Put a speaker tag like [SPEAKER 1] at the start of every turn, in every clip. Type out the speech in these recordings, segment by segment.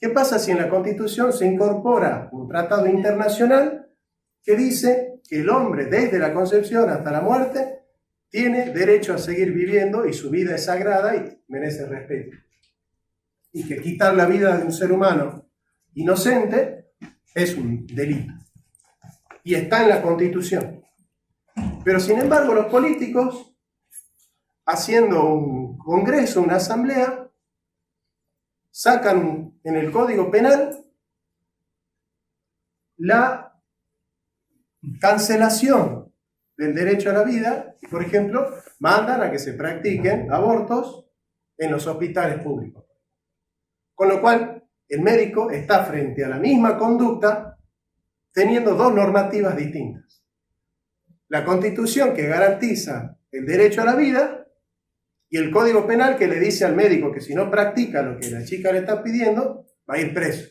[SPEAKER 1] ¿Qué pasa si en la Constitución se incorpora un tratado internacional que dice que el hombre desde la concepción hasta la muerte tiene derecho a seguir viviendo y su vida es sagrada y merece respeto? Y que quitar la vida de un ser humano inocente es un delito. Y está en la Constitución. Pero sin embargo los políticos, haciendo un congreso, una asamblea, sacan en el Código Penal la cancelación del derecho a la vida y, por ejemplo, mandan a que se practiquen abortos en los hospitales públicos. Con lo cual, el médico está frente a la misma conducta teniendo dos normativas distintas. La Constitución que garantiza el derecho a la vida y el Código Penal que le dice al médico que si no practica lo que la chica le está pidiendo, va a ir preso.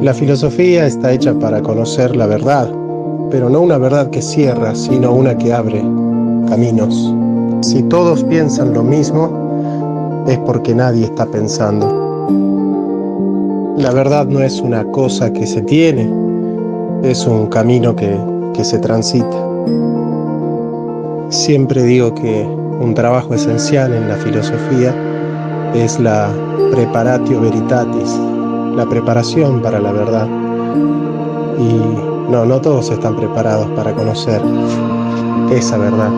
[SPEAKER 2] La filosofía está hecha para conocer la verdad, pero no una verdad que cierra, sino una que abre caminos. Si todos piensan lo mismo, es porque nadie está pensando. La verdad no es una cosa que se tiene, es un camino que se transita. Siempre digo que un trabajo esencial en la filosofía es la preparatio veritatis, la preparación para la verdad. Y no todos están preparados para conocer esa verdad.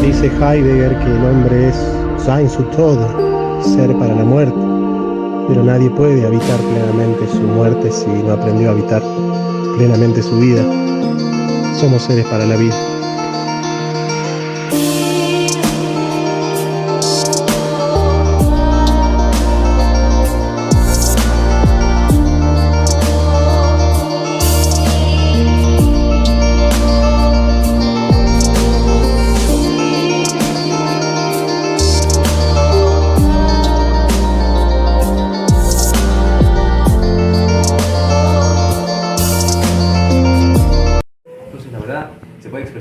[SPEAKER 2] Dice Heidegger que el hombre es sein zu Tode, ser para la muerte, pero nadie puede habitar plenamente su muerte si no aprendió a habitar plenamente su vida. Somos seres para la vida.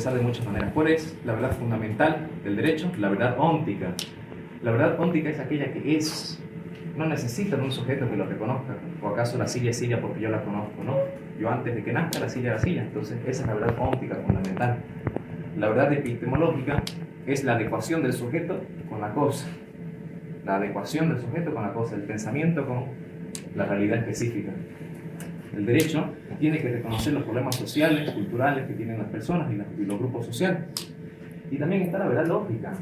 [SPEAKER 3] De muchas maneras. ¿Cuál es la verdad fundamental del derecho? La verdad óntica. La verdad óntica es aquella que es. No necesita de un sujeto que lo reconozca. ¿O acaso la silla es silla porque yo la conozco? No. Yo antes de que nazca la silla era silla. Entonces esa es la verdad óntica fundamental. La verdad epistemológica es la adecuación del sujeto con la cosa. La adecuación del sujeto con la cosa. El pensamiento con la realidad específica. El derecho tiene que reconocer los problemas sociales, culturales que tienen las personas y los grupos sociales. Y también está la verdad lógica.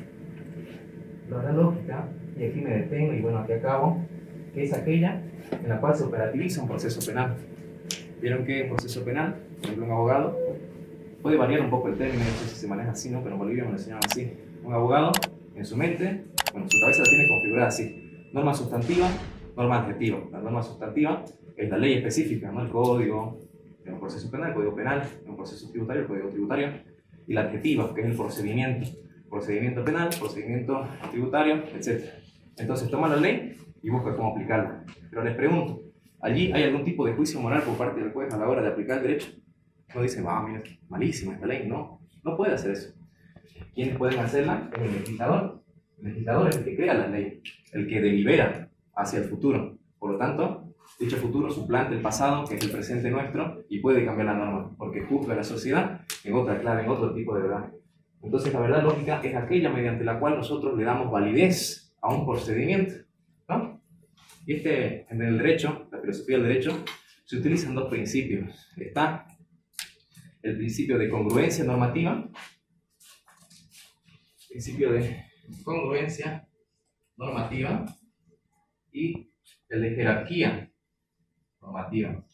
[SPEAKER 3] La verdad lógica, y aquí me detengo y bueno, aquí acabo, que es aquella en la cual se operativiza un proceso penal. Vieron que en proceso penal, por ejemplo, un abogado, puede variar un poco el término, no sé si se maneja así, ¿no? Pero en Bolivia me lo enseñaban así. Un abogado, en su mente, bueno, su cabeza la tiene configurada así. Norma sustantiva, norma adjetiva. La norma sustantiva es la ley específica, ¿no? El código, en un proceso penal, el código penal, en un proceso tributario, el código tributario, y la adjetiva, que es el procedimiento penal, procedimiento tributario, etc. Entonces toma la ley y busca cómo aplicarla. Pero les pregunto, ¿allí hay algún tipo de juicio moral por parte del juez a la hora de aplicar el derecho? No dice, mira, malísima esta ley, no puede hacer eso. ¿Quiénes pueden hacerla? El legislador. El legislador es el que crea la ley, el que delibera hacia el futuro. Por lo tanto, dicho futuro suplanta el pasado, que es el presente nuestro, y puede cambiar la norma, porque juzga a la sociedad en otra clave, en otro tipo de verdad. Entonces, la verdad lógica es aquella mediante la cual nosotros le damos validez a un procedimiento, ¿no? Y en el derecho, la filosofía del derecho, se utilizan dos principios. Está el principio de congruencia normativa, y el de jerarquía normativa.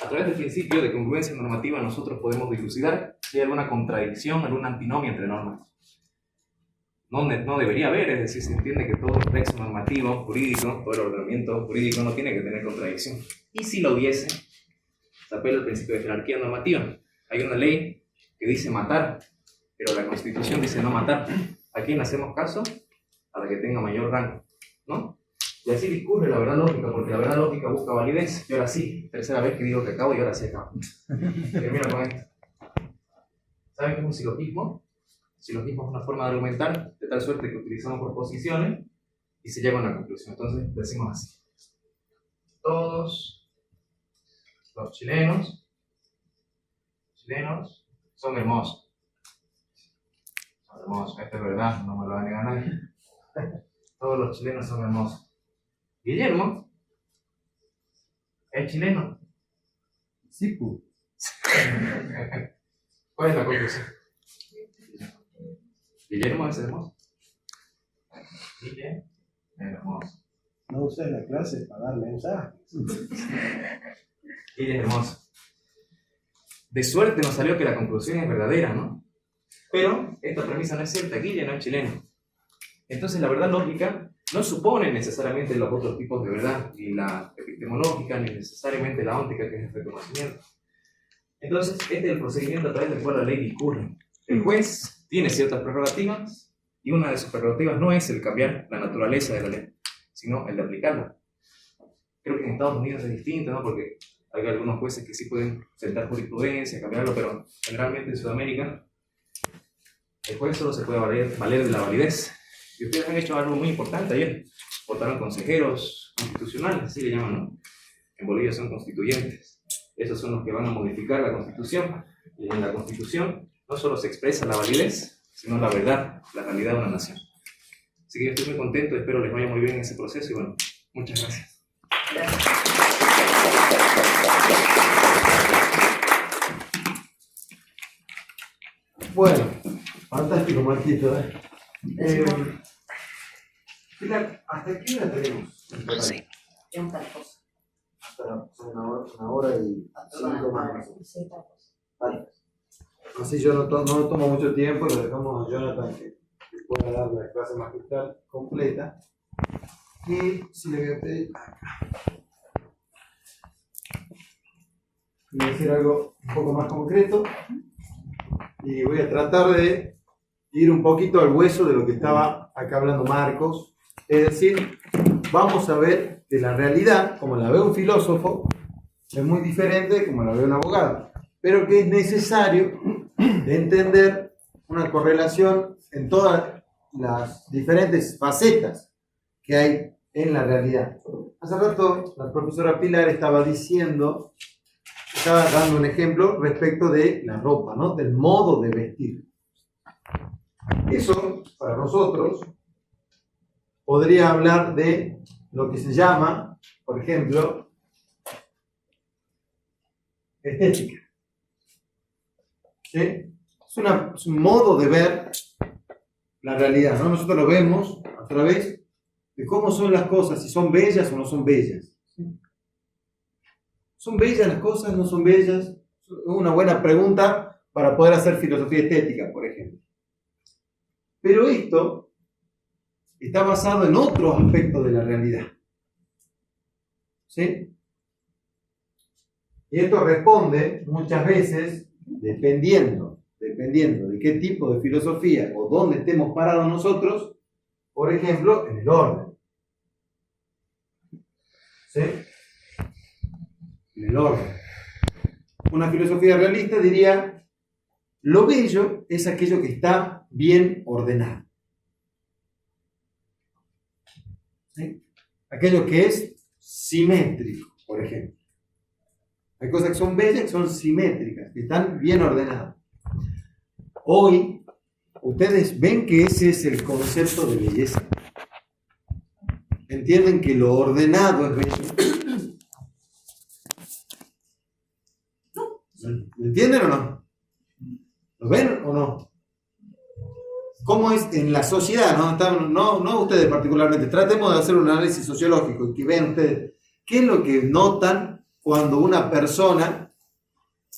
[SPEAKER 3] A través del principio de congruencia normativa nosotros podemos dilucidar si hay alguna contradicción, alguna antinomia entre normas. No debería haber, es decir, se entiende que todo texto normativo, jurídico, todo el ordenamiento jurídico no tiene que tener contradicción. Y si lo hubiese, se apela al principio de jerarquía normativa. Hay una ley que dice matar, pero la Constitución dice no matar. ¿A quién hacemos caso? A la que tenga mayor rango, ¿no? Y así discurre la verdad lógica, porque la verdad lógica busca validez. Y ahora sí, tercera vez que digo que acabo y ahora sí acabo. Termino con esto. ¿Saben qué es un silogismo? Silogismo es una forma de argumentar de tal suerte que utilizamos proposiciones y se llega a una conclusión. Entonces decimos así: todos los chilenos son hermosos. Son hermosos, esto es verdad, no me lo va a negar nadie. Todos los chilenos son hermosos. Guillermo es chileno.
[SPEAKER 4] Sí, pues.
[SPEAKER 3] ¿Cuál es la conclusión? Guillermo es hermoso. Guillermo es hermoso.
[SPEAKER 1] No uses la clase para dar mensajes.
[SPEAKER 3] Guille es hermoso. De suerte nos salió que la conclusión es verdadera, ¿no? Pero esta premisa no es cierta, Guille no es chileno. Entonces la verdad lógica no supone necesariamente los otros tipos de verdad, ni la epistemológica, ni necesariamente la óntica, que es el reconocimiento. Entonces, este es el procedimiento a través del cual la ley discurre. El juez tiene ciertas prerrogativas, y una de sus prerrogativas no es el cambiar la naturaleza de la ley, sino el de aplicarla. Creo que en Estados Unidos es distinto, ¿no? Porque hay algunos jueces que sí pueden sentar jurisprudencia, cambiarlo, pero generalmente en Sudamérica el juez solo se puede valer de la validez. Y ustedes han hecho algo muy importante ayer. Votaron consejeros constitucionales, así le llaman, ¿no? En Bolivia son constituyentes. Esos son los que van a modificar la Constitución. Y en la Constitución no solo se expresa la validez, sino la verdad, la realidad de una nación. Así que yo estoy muy contento, espero les vaya muy bien en ese proceso y bueno, muchas gracias.
[SPEAKER 4] Bueno, fantástico, Marquito. Pilar, ¿hasta qué hora tenemos?
[SPEAKER 5] Sí. Es un tal cosa.
[SPEAKER 4] Hasta una hora y 5 más.
[SPEAKER 5] Sí, tal cosa.
[SPEAKER 4] Vale. Así yo no tomo mucho tiempo, lo dejamos a Jonathan que pueda dar la clase magistral completa. Y si le voy a pedir voy a decir algo un poco más concreto y voy a tratar de ir un poquito al hueso de lo que estaba acá hablando Marcos. Es decir, vamos a ver que la realidad, como la ve un filósofo, es muy diferente de como la ve un abogado, pero que es necesario entender una correlación en todas las diferentes facetas que hay en la realidad. Hace rato la profesora Pilar estaba dando un ejemplo respecto de la ropa, ¿no? Del modo de vestir. Eso, para nosotros, podría hablar de lo que se llama, por ejemplo, estética. ¿Sí? Es un modo de ver la realidad, ¿no? Nosotros lo vemos a través de cómo son las cosas, si son bellas o no son bellas. ¿Sí? ¿Son bellas las cosas? ¿No son bellas? Es una buena pregunta para poder hacer filosofía estética, por ejemplo. Pero esto está basado en otro aspecto de la realidad. ¿Sí? Y esto responde muchas veces, dependiendo de qué tipo de filosofía o dónde estemos parados nosotros, por ejemplo, en el orden. ¿Sí? En el orden. Una filosofía realista diría, lo bello es aquello que está bien ordenado. ¿Sí? Aquello que es simétrico, por ejemplo. Hay cosas que son bellas, que son simétricas, que están bien ordenadas. Hoy, ustedes ven que ese es el concepto de belleza. ¿Entienden que lo ordenado es bello? ¿Lo entienden o no? ¿Lo ven o no? ¿Cómo es en la sociedad? No ustedes particularmente. Tratemos de hacer un análisis sociológico y que vean ustedes qué es lo que notan cuando una persona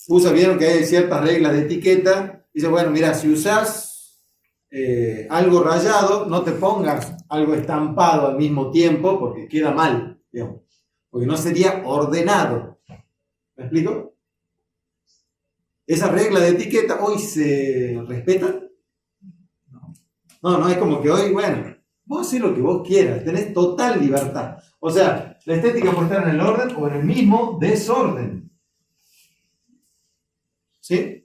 [SPEAKER 4] vieron que hay ciertas reglas de etiqueta. Dice, bueno, mira, si usas algo rayado, no te pongas algo estampado al mismo tiempo porque queda mal, digamos, porque no sería ordenado. ¿Me explico? ¿Esa regla de etiqueta hoy se respeta? No, es como que hoy, bueno, vos haces lo que vos quieras, tenés total libertad. O sea, la estética puede estar en el orden o en el mismo desorden. ¿Sí?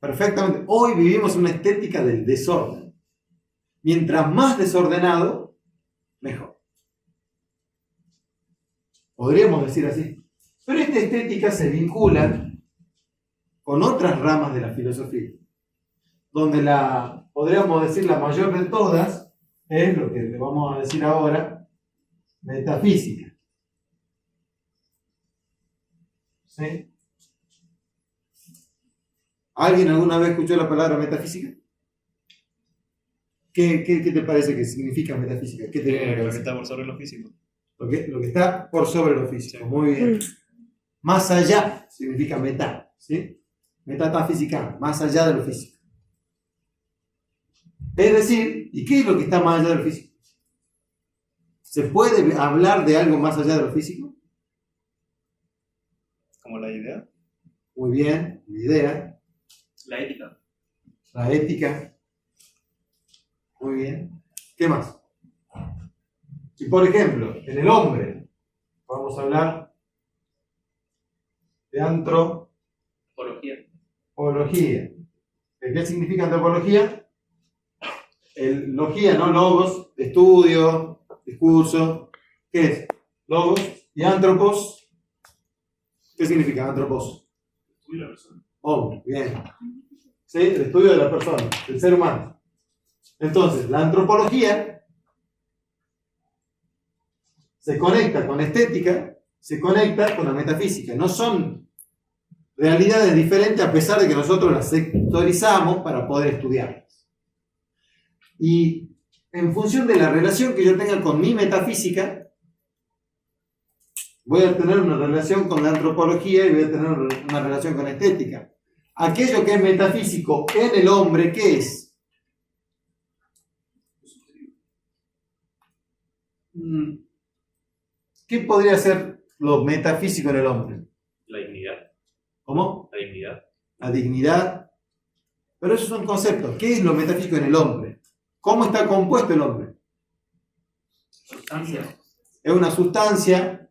[SPEAKER 4] Perfectamente. Hoy vivimos una estética del desorden. Mientras más desordenado, mejor. Podríamos decir así. Pero esta estética se vincula con otras ramas de la filosofía, donde podríamos decir la mayor de todas es lo que le vamos a decir ahora, metafísica. ¿Sí? ¿Alguien alguna vez escuchó la palabra metafísica? ¿Qué te parece que significa metafísica? ¿Qué te viene a la
[SPEAKER 6] Lo que
[SPEAKER 4] cabeza?
[SPEAKER 6] está por sobre lo físico.
[SPEAKER 4] Lo que está por sobre lo físico. Muy bien. Más allá significa meta, ¿sí? Metafísica, más allá de lo físico. Es decir, ¿y qué es lo que está más allá de lo físico? ¿Se puede hablar de algo más allá de lo físico?
[SPEAKER 6] Como la idea.
[SPEAKER 4] Muy bien, la idea,
[SPEAKER 6] La ética.
[SPEAKER 4] la ética. Muy bien. ¿Qué más? Y por ejemplo, en el hombre, vamos a hablar de antropología. ¿Qué significa antropología? El logía, ¿no? Logos, estudio, discurso. ¿Qué es? Logos y antropos. ¿Qué significa antropos?
[SPEAKER 6] Estudio la persona.
[SPEAKER 4] Hombre, bien. ¿Sí? El estudio de la persona, del ser humano. Entonces, la antropología se conecta con la estética, se conecta con la metafísica. No son realidades diferentes a pesar de que nosotros las sectorizamos para poder estudiarlas. Y en función de la relación que yo tenga con mi metafísica, voy a tener una relación con la antropología y voy a tener una relación con la estética. Aquello que es metafísico en el hombre, ¿qué es? ¿Qué podría ser lo metafísico en el hombre?
[SPEAKER 6] La dignidad.
[SPEAKER 4] ¿Cómo?
[SPEAKER 6] La dignidad.
[SPEAKER 4] La dignidad. Pero esos son conceptos. ¿Qué es lo metafísico en el hombre? ¿Cómo está compuesto el hombre?
[SPEAKER 6] Sustancia.
[SPEAKER 4] Es una sustancia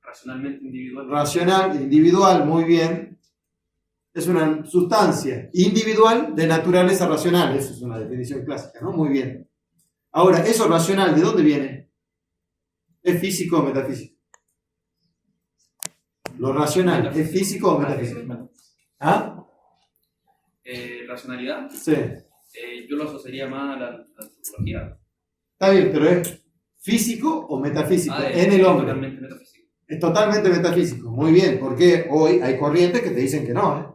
[SPEAKER 6] Racionalmente individual.
[SPEAKER 4] racional, individual, muy bien. Es una sustancia individual de naturaleza racional. Eso es una definición clásica, ¿no? Muy bien. Ahora, eso racional, ¿de dónde viene? ¿Es físico o metafísico? Lo racional, ¿es físico o metafísico? ¿Ah?
[SPEAKER 7] Racionalidad,
[SPEAKER 4] Sí.
[SPEAKER 7] yo lo asociaría más a la antropología.
[SPEAKER 4] Está bien, pero ¿es físico o metafísico?
[SPEAKER 7] Es
[SPEAKER 4] En el hombre.
[SPEAKER 7] totalmente metafísico.
[SPEAKER 4] Es totalmente metafísico. Muy bien, porque hoy hay corrientes que te dicen que no, ¿eh?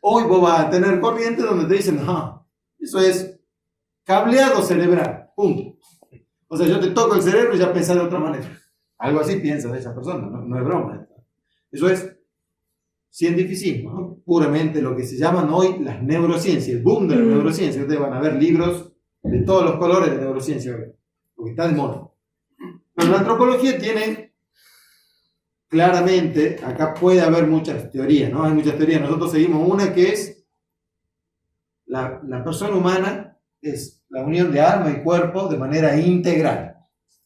[SPEAKER 4] Hoy vos vas a tener corrientes donde te dicen, no, eso es cableado cerebral, punto. O sea, yo te toco el cerebro y ya pensás de otra manera. Algo así piensa de esa persona, no es broma. Eso es cientificismo, ¿no? Puramente lo que se llaman hoy las neurociencias, el boom de la neurociencia. Ustedes van a ver libros de todos los colores de neurociencia hoy, porque está de moda. Pero la antropología tiene, claramente, acá puede haber muchas teorías, ¿no? Hay muchas teorías. Nosotros seguimos una que es la persona humana es la unión de alma y cuerpo de manera integral.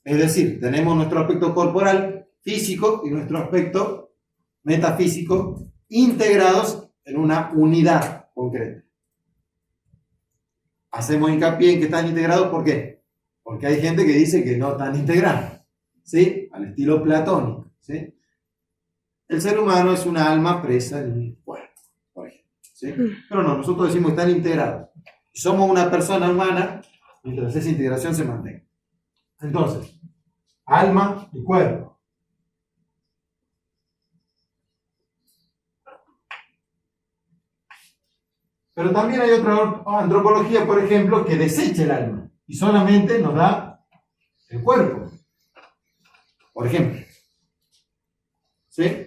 [SPEAKER 4] Es decir, tenemos nuestro aspecto corporal, físico, y nuestro aspecto metafísico integrados en una unidad concreta. Hacemos hincapié en que están integrados, ¿por qué? Porque hay gente que dice que no están integrados, ¿sí? Al estilo platónico, ¿sí? El ser humano es una alma presa en un cuerpo, por ejemplo, ¿sí? Pero no, nosotros decimos que están integrados. Somos una persona humana mientras esa integración se mantenga. Entonces, alma y cuerpo. Pero también hay otra antropología, por ejemplo, que desecha el alma y solamente nos da el cuerpo. Por ejemplo. ¿Sí?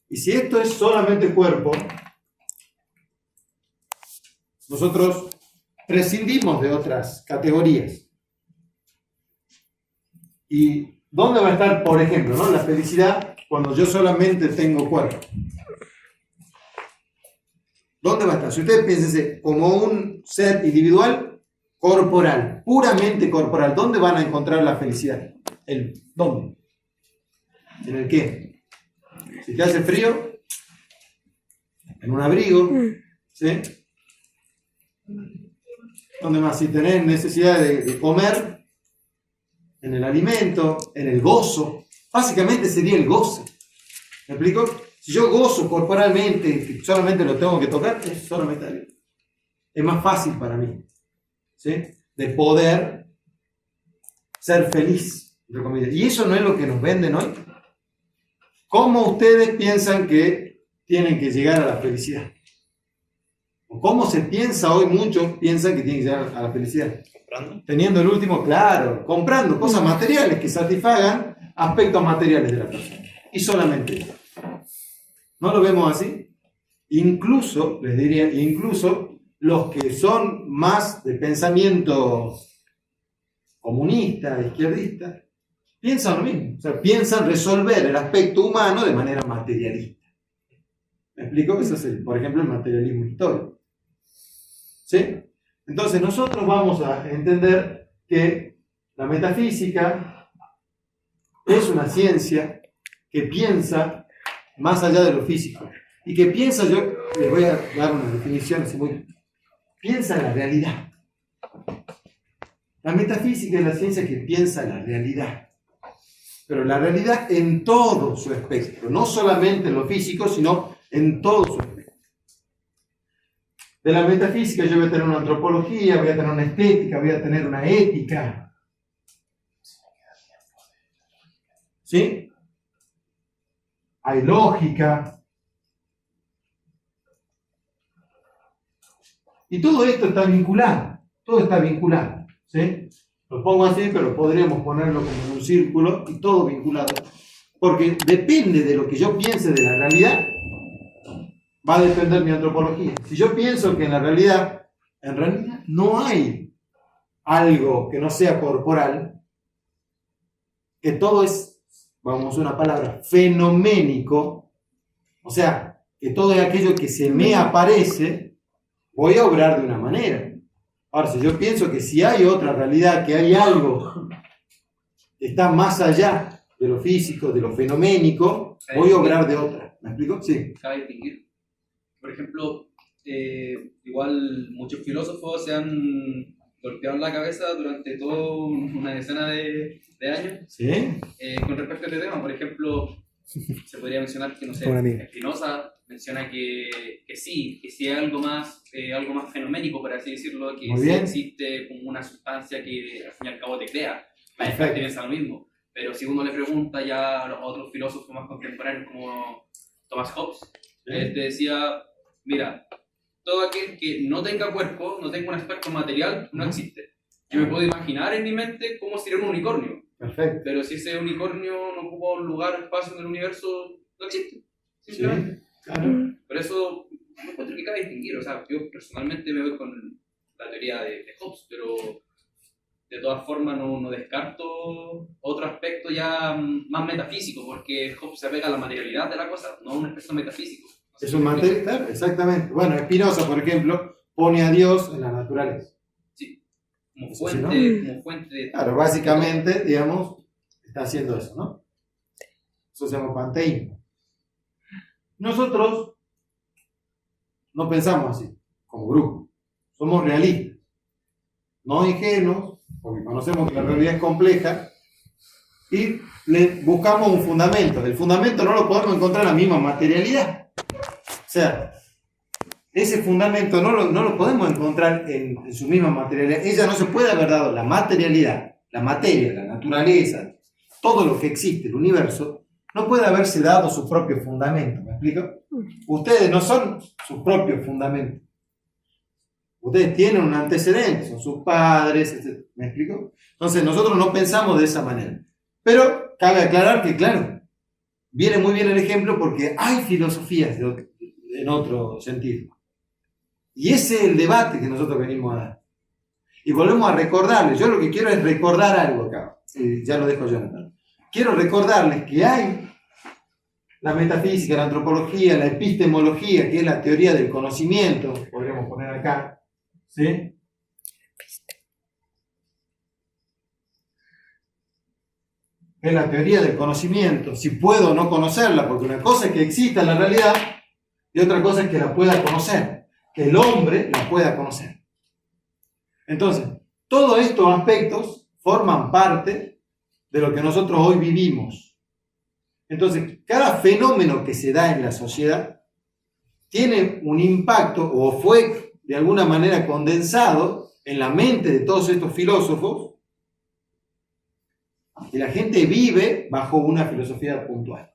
[SPEAKER 4] Y si esto es solamente cuerpo, nosotros prescindimos de otras categorías. ¿Y dónde va a estar, por ejemplo, ¿no? La felicidad cuando yo solamente tengo cuerpo? ¿Dónde va a estar? Si ustedes piensen como un ser individual, corporal, puramente corporal, ¿dónde van a encontrar la felicidad? ¿Dónde? ¿En el qué? Si te hace frío, en un abrigo, ¿sí? ¿Dónde más? Si tenés necesidad de comer, en el alimento, en el gozo. Básicamente sería el goce. ¿Me explico? Si yo gozo corporalmente, que solamente lo tengo que tocar, es solamente algo. Es más fácil para mí, ¿sí? De poder ser feliz, entre comillas. Y eso no es lo que nos venden hoy. ¿Cómo ustedes piensan que tienen que llegar a la felicidad? ¿O cómo se piensa hoy? Muchos piensan que tienen que llegar a la felicidad.
[SPEAKER 7] ¿Comprando?
[SPEAKER 4] Teniendo el último, claro, comprando cosas materiales que satisfagan aspectos materiales de la persona. Y solamente eso. ¿No lo vemos así? Incluso, les diría, incluso los que son más de pensamiento comunista, izquierdista, piensan lo mismo. O sea, piensan resolver el aspecto humano de manera materialista. ¿Me explico? Ese es, por ejemplo, el materialismo histórico. ¿Sí? Entonces nosotros vamos a entender que la metafísica es una ciencia que piensa más allá de lo físico. Y que piensa, yo les voy a dar una definición así muy... Piensa en la realidad. La metafísica es la ciencia que piensa en la realidad. Pero la realidad en todo su espectro. No solamente en lo físico, sino en todo su espectro. De la metafísica yo voy a tener una antropología, voy a tener una estética, voy a tener una ética. ¿Sí? Hay lógica. Y todo esto está vinculado. Todo está vinculado. ¿Sí? Lo pongo así, pero podríamos ponerlo como en un círculo y todo vinculado. Porque depende de lo que yo piense de la realidad, va a depender mi antropología. Si yo pienso que en realidad no hay algo que no sea corporal, que todo es, vamos a usar una palabra, fenoménico, o sea, que todo es aquello que se me aparece, voy a obrar de una manera. Ahora, si yo pienso que si hay otra realidad, que hay algo que está más allá de lo físico, de lo fenoménico, voy a obrar de otra. ¿Me explico? Sí.
[SPEAKER 7] Cabe distinguir. Por ejemplo, igual muchos filósofos se han golpeado en la cabeza durante toda una decena de años
[SPEAKER 4] ¿Sí?
[SPEAKER 7] con respecto a este tema. Por ejemplo, se podría mencionar que, no sé, Spinoza menciona que sí hay algo más fenoménico, por así decirlo, que
[SPEAKER 4] Muy
[SPEAKER 7] sí
[SPEAKER 4] bien.
[SPEAKER 7] existe como una sustancia que al fin y al cabo te crea. La
[SPEAKER 4] Perfecto.
[SPEAKER 7] gente piensa lo mismo. Pero si uno le pregunta ya a otros filósofos más contemporáneos como Thomas Hobbes, él te decía, mira, todo aquel que no tenga cuerpo, no tenga un aspecto material, no existe. Yo me puedo imaginar en mi mente cómo sería un unicornio,
[SPEAKER 4] Perfecto.
[SPEAKER 7] pero si ese unicornio no ocupa un lugar o espacio en el universo, no existe, simplemente.
[SPEAKER 4] Sí, claro.
[SPEAKER 7] Por eso no encuentro que cabe distinguir. O sea, yo personalmente me voy con la teoría de Hobbes, pero de todas formas no descarto otro aspecto ya más metafísico, porque Hobbes se apega a la materialidad de la cosa, no a un aspecto metafísico.
[SPEAKER 4] Es un material, claro, exactamente. Bueno, Spinoza, por ejemplo, pone a Dios en la naturaleza.
[SPEAKER 7] Sí, como
[SPEAKER 4] Eso
[SPEAKER 7] fuente,
[SPEAKER 4] sí,
[SPEAKER 7] como fuente de...
[SPEAKER 4] Claro, básicamente, digamos, está haciendo eso, ¿no? Eso se llama panteísmo. Nosotros no pensamos así, como grupo. Somos realistas, no ingenuos, porque conocemos que la realidad es compleja, y le buscamos un fundamento. El fundamento no lo podemos encontrar en la misma materialidad. O sea, ese fundamento no lo podemos encontrar en su misma materialidad. Ella no se puede haber dado la materialidad, la materia, la naturaleza, todo lo que existe, el universo, no puede haberse dado su propio fundamento. ¿Me explico? Ustedes no son sus propios fundamentos. Ustedes tienen un antecedente, son sus padres, etc. ¿Me explico? Entonces nosotros no pensamos de esa manera. Pero cabe aclarar que, claro, viene muy bien el ejemplo porque hay filosofías en otro sentido. Y ese es el debate que nosotros venimos a dar. Y volvemos a recordarles. Yo lo que quiero es recordar algo acá. Ya lo dejo Jonathan. Quiero recordarles que hay la metafísica, la antropología, la epistemología, que es la teoría del conocimiento, podríamos poner acá, ¿sí? Es la teoría del conocimiento, si puedo o no conocerla, porque una cosa es que exista en la realidad y otra cosa es que la pueda conocer, que el hombre la pueda conocer. Entonces, todos estos aspectos forman parte de lo que nosotros hoy vivimos. Entonces, cada fenómeno que se da en la sociedad tiene un impacto o fue de alguna manera condensado en la mente de todos estos filósofos y la gente vive bajo una filosofía puntual.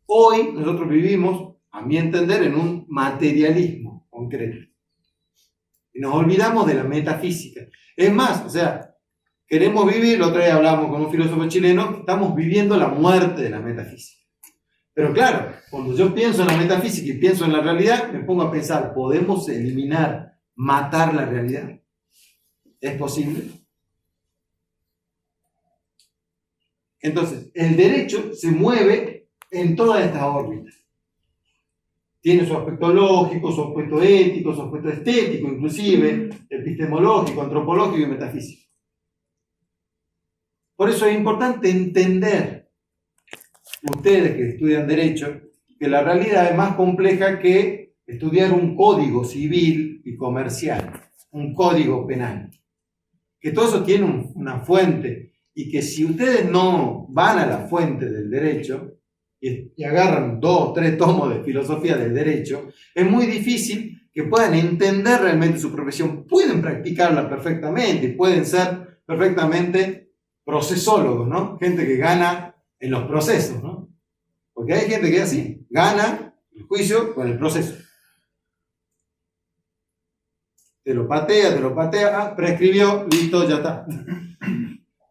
[SPEAKER 4] Hoy nosotros vivimos, a mi entender, en un materialismo concreto. Y nos olvidamos de la metafísica. Es más, o sea, queremos vivir, la otra vez hablamos con un filósofo chileno, estamos viviendo la muerte de la metafísica. Pero claro, cuando yo pienso en la metafísica y pienso en la realidad, me pongo a pensar, ¿podemos eliminar, matar la realidad? ¿Es posible? Entonces, el derecho se mueve en todas estas órbitas. Tiene su aspecto lógico, su aspecto ético, su aspecto estético, inclusive epistemológico, antropológico y metafísico. Por eso es importante entender, ustedes que estudian derecho, que la realidad es más compleja que estudiar un código civil y comercial, un código penal. Que todo eso tiene una fuente y que si ustedes no van a la fuente del derecho y agarran 2 o 3 tomos de filosofía del derecho, es muy difícil que puedan entender realmente su profesión. Pueden practicarla perfectamente, pueden ser perfectamente procesólogos, ¿no? Gente que gana en los procesos, ¿no? Porque hay gente que es así, gana el juicio con el proceso. Te lo patea, prescribió, listo, ya está.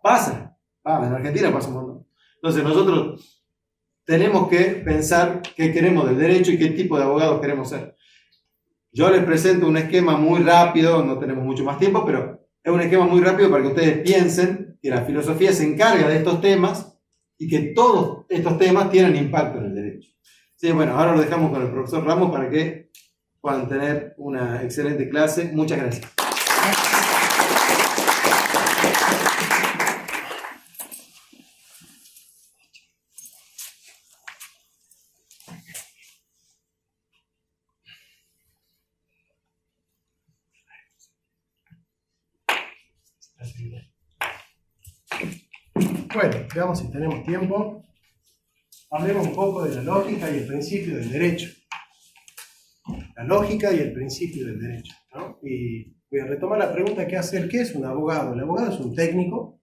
[SPEAKER 4] Pasa, en Argentina pasa un montón. Entonces nosotros tenemos que pensar qué queremos del derecho y qué tipo de abogados queremos ser. Yo les presento un esquema muy rápido, no tenemos mucho más tiempo, pero es un esquema muy rápido para que ustedes piensen que la filosofía se encarga de estos temas y que todos estos temas tienen impacto en el derecho. Sí, bueno, ahora lo dejamos con el profesor Ramos para que puedan tener una excelente clase. Muchas gracias.
[SPEAKER 1] Bueno, veamos si tenemos tiempo. Hablemos un poco de la lógica y el principio del derecho. La lógica y el principio del derecho, ¿no? Y voy a retomar la pregunta que hacer, ¿qué es un abogado? El abogado es un técnico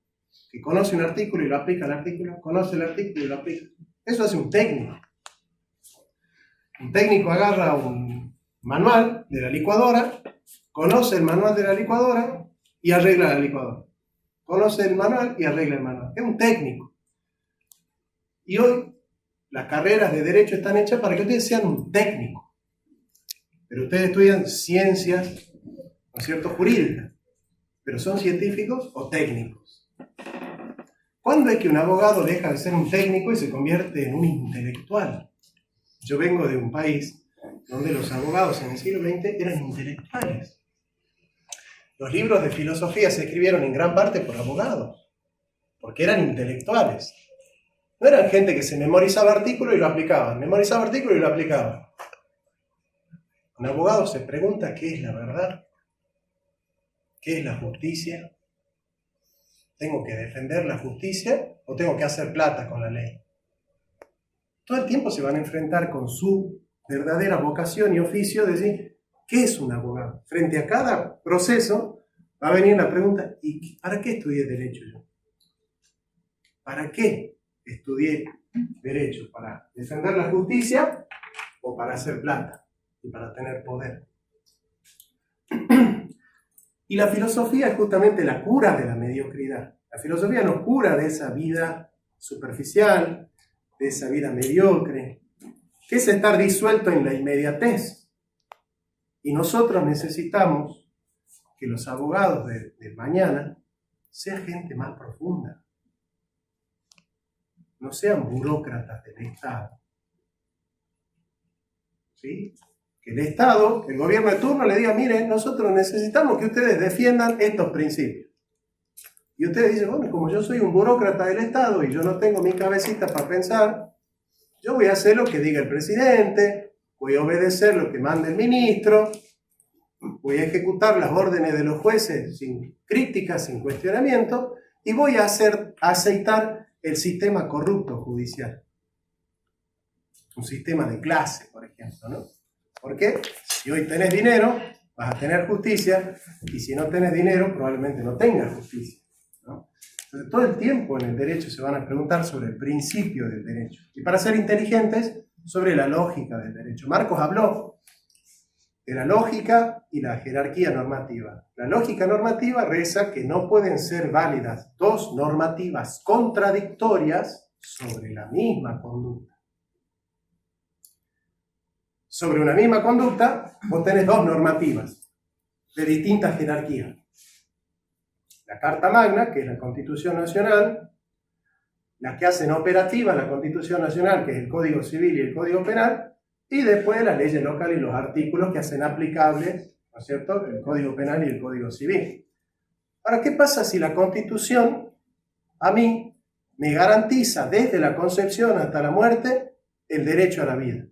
[SPEAKER 1] que conoce un artículo y lo aplica al artículo, conoce el artículo y lo aplica. Eso hace un técnico. Un técnico agarra un manual de la licuadora, conoce el manual de la licuadora y arregla la licuadora. Conoce el manual y arregla el manual. Es un técnico. Y hoy las carreras de derecho están hechas para que ustedes sean un técnico. Pero ustedes estudian ciencias, ¿no es cierto?, jurídicas. Pero ¿son científicos o técnicos? ¿Cuándo es que un abogado deja de ser un técnico y se convierte en un intelectual? Yo vengo de un país donde los abogados en el siglo XX eran intelectuales. Los libros de filosofía se escribieron en gran parte por abogados, porque eran intelectuales. No eran gente que se memorizaba artículos y lo aplicaban, memorizaba artículos y lo aplicaban. Un abogado se pregunta qué es la verdad, qué es la justicia. ¿Tengo que defender la justicia o tengo que hacer plata con la ley? Todo el tiempo se van a enfrentar con su verdadera vocación y oficio de decir, ¿qué es un abogado? Frente a cada proceso va a venir la pregunta, ¿y para qué estudié Derecho yo? ¿Para qué estudié Derecho? ¿Para defender la justicia o para hacer plata y para tener poder? Y la filosofía es justamente la cura de la mediocridad. La filosofía nos cura de esa vida superficial, de esa vida mediocre, que es estar disuelto en la inmediatez. Y nosotros necesitamos que los abogados de mañana sean gente más profunda. No sean burócratas del Estado. ¿Sí? Que el Estado, el gobierno de turno le diga, miren, nosotros necesitamos que ustedes defiendan estos principios. Y ustedes dicen, bueno, como yo soy un burócrata del Estado y yo no tengo mi cabecita para pensar, yo voy a hacer lo que diga el presidente, voy a obedecer lo que manda el ministro, voy a ejecutar las órdenes de los jueces sin crítica, sin cuestionamiento, y voy a aceitar el sistema corrupto judicial. Un sistema de clase, por ejemplo, ¿no? Porque si hoy tenés dinero, vas a tener justicia, y si no tenés dinero, probablemente no tengas justicia, ¿no? Entonces, todo el tiempo en el derecho se van a preguntar sobre el principio del derecho. Y para ser inteligentes, sobre la lógica del derecho. Marcos habló de la lógica y la jerarquía normativa. La lógica normativa reza que no pueden ser válidas dos normativas contradictorias sobre la misma conducta. Sobre una misma conducta, vos tenés dos normativas de distintas jerarquías. La Carta Magna, que es la Constitución Nacional, las que hacen operativa la Constitución Nacional, que es el Código Civil y el Código Penal, y después las leyes locales y los artículos que hacen aplicables, ¿no es cierto?, el Código Penal y el Código Civil. Ahora, ¿qué pasa si la Constitución a mí me garantiza desde la concepción hasta la muerte el derecho a la vida?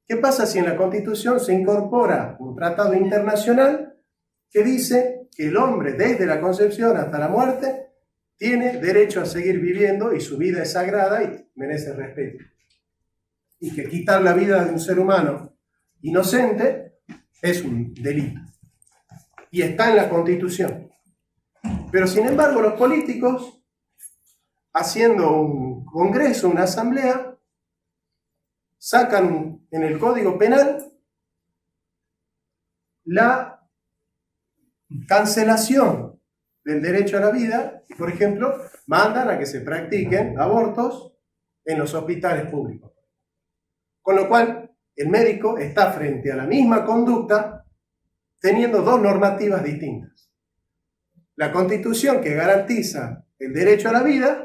[SPEAKER 1] ¿Qué pasa si en la Constitución se incorpora un tratado internacional que dice que el hombre desde la concepción hasta la muerte tiene derecho a seguir viviendo y su vida es sagrada y merece respeto? Y que quitar la vida de un ser humano inocente es un delito. Y está en la Constitución. Pero sin embargo los políticos, haciendo un congreso, una asamblea, sacan en el Código Penal la cancelación del derecho a la vida y, por ejemplo, mandan a que se practiquen abortos en los hospitales públicos. Con lo cual, el médico está frente a la misma conducta teniendo dos normativas distintas. La Constitución, que garantiza el derecho a la vida,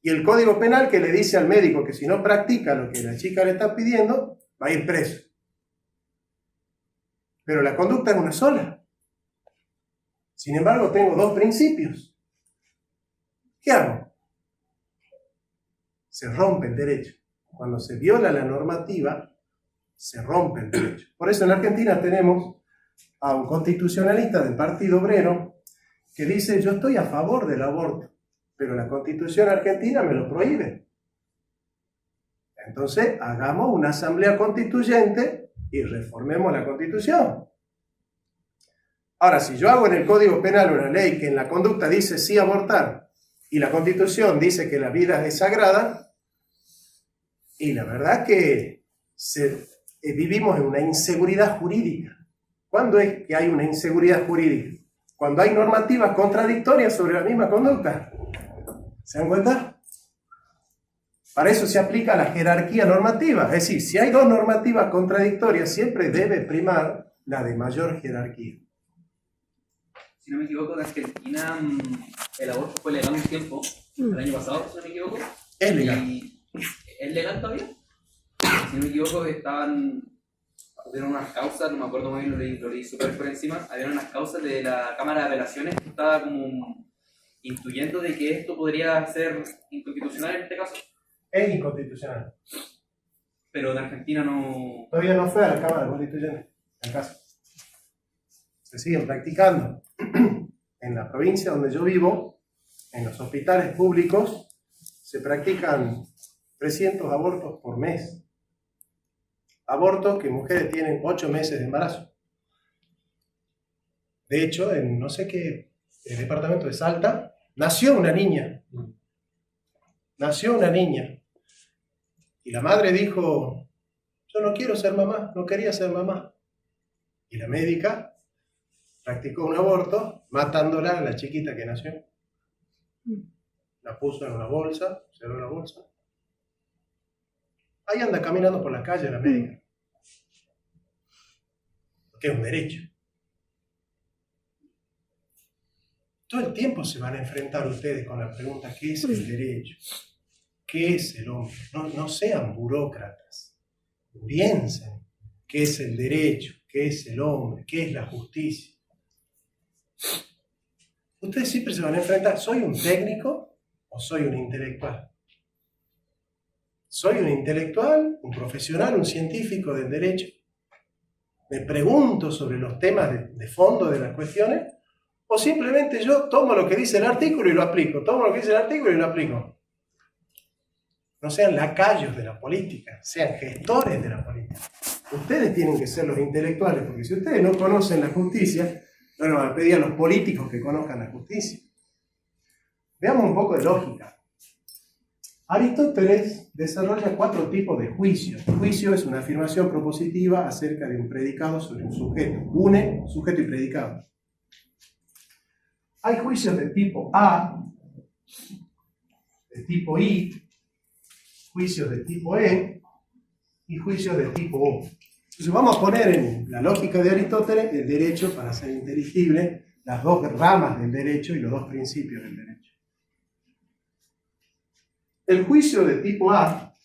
[SPEAKER 1] y el Código Penal, que le dice al médico que si no practica lo que la chica le está pidiendo, va a ir preso. Pero la conducta es una sola. Sin embargo, tengo dos principios. ¿Qué hago? Se rompe el derecho. Cuando se viola la normativa, se rompe el derecho. Por eso en Argentina tenemos a un constitucionalista del Partido Obrero que dice: yo estoy a favor del aborto, pero la Constitución argentina me lo prohíbe. Entonces, hagamos una asamblea constituyente y reformemos la Constitución. Ahora, si yo hago en el Código Penal una ley que en la conducta dice sí abortar y la Constitución dice que la vida es sagrada, y la verdad que vivimos en una inseguridad jurídica. ¿Cuándo es que hay una inseguridad jurídica? Cuando hay normativas contradictorias sobre la misma conducta. ¿Se dan cuenta? Para eso se aplica la jerarquía normativa. Es decir, si hay dos normativas contradictorias, siempre debe primar la de mayor jerarquía.
[SPEAKER 7] Si no me equivoco, en Argentina el aborto fue legal un tiempo, el año pasado, si no me equivoco.
[SPEAKER 1] Es legal.
[SPEAKER 7] Y ¿es legal todavía? Si no me equivoco, hubieron unas causas, no me acuerdo muy bien, lo leí súper por encima, había unas causas de la Cámara de Apelaciones que estaba como intuyendo de que esto podría ser inconstitucional en este caso.
[SPEAKER 1] Es inconstitucional.
[SPEAKER 7] Pero en Argentina no...
[SPEAKER 1] Todavía no fue a la Cámara Constitucional, en caso. Se siguen practicando. En la provincia donde yo vivo, en los hospitales públicos, se practican 300 abortos por mes. Abortos que mujeres tienen 8 meses de embarazo. De hecho, en no sé qué departamento de Salta, nació una niña. Nació una niña. Y la madre dijo: yo no quiero ser mamá, no quería ser mamá. Y la médica practicó un aborto, matándola a la chiquita que nació. La puso en una bolsa, cerró la bolsa. Ahí anda caminando por la calle la médica. Porque es un derecho. Todo el tiempo se van a enfrentar ustedes con la pregunta: ¿qué es el derecho? ¿Qué es el hombre? No sean burócratas. Piensen qué es el derecho, qué es el hombre, qué es la justicia. Ustedes siempre se van a enfrentar: ¿soy un técnico o soy un intelectual? ¿Soy un intelectual, un profesional, un científico del derecho? ¿Me pregunto sobre los temas de fondo de las cuestiones? ¿O simplemente yo tomo lo que dice el artículo y lo aplico? Tomo lo que dice el artículo y lo aplico. No sean lacayos de la política, sean gestores de la política. Ustedes tienen que ser los intelectuales, porque si ustedes no conocen la justicia, no le van a pedir a los políticos que conozcan la justicia. Veamos un poco de lógica. Aristóteles desarrolla 4 tipos de juicios. Juicio es una afirmación propositiva acerca de un predicado sobre un sujeto. Une sujeto y predicado. Hay juicios de tipo A, de tipo I, juicios de tipo E y juicios de tipo O. Entonces vamos a poner en la lógica de Aristóteles el derecho para hacer inteligible las 2 ramas del derecho y los 2 principios del derecho. El juicio de tipo A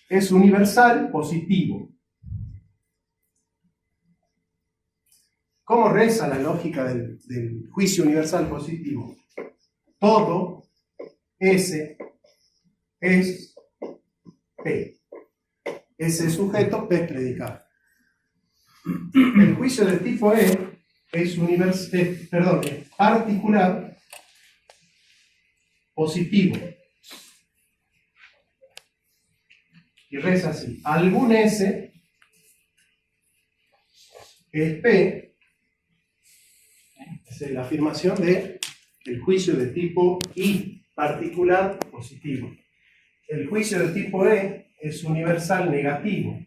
[SPEAKER 1] es universal positivo. ¿Cómo reza la lógica del juicio universal positivo? Todo S es P. S es sujeto, P es predicado. El juicio de tipo E es particular positivo. Y reza así: algún S es P. Esa es la afirmación del juicio de tipo I, particular positivo. El juicio de tipo E es universal negativo.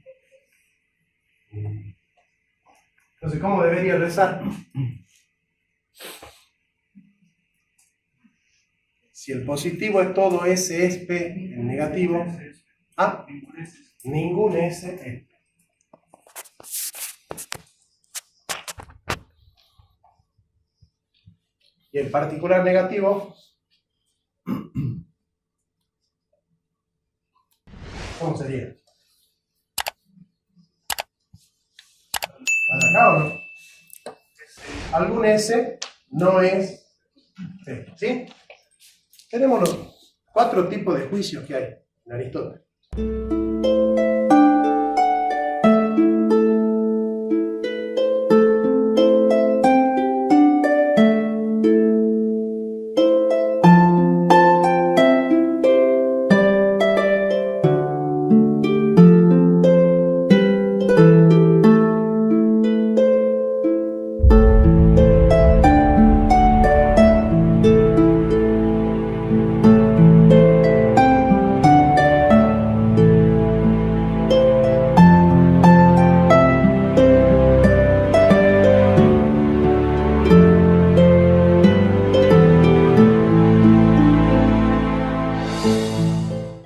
[SPEAKER 1] Entonces, ¿cómo debería rezar? Si el positivo es todo S es P, el negativo, ningún S es P. Y el particular negativo, ¿cómo sería? ¿Para acá o no? Algún S no es P, ¿sí? Tenemos los 4 tipos de juicios que hay en Aristóteles.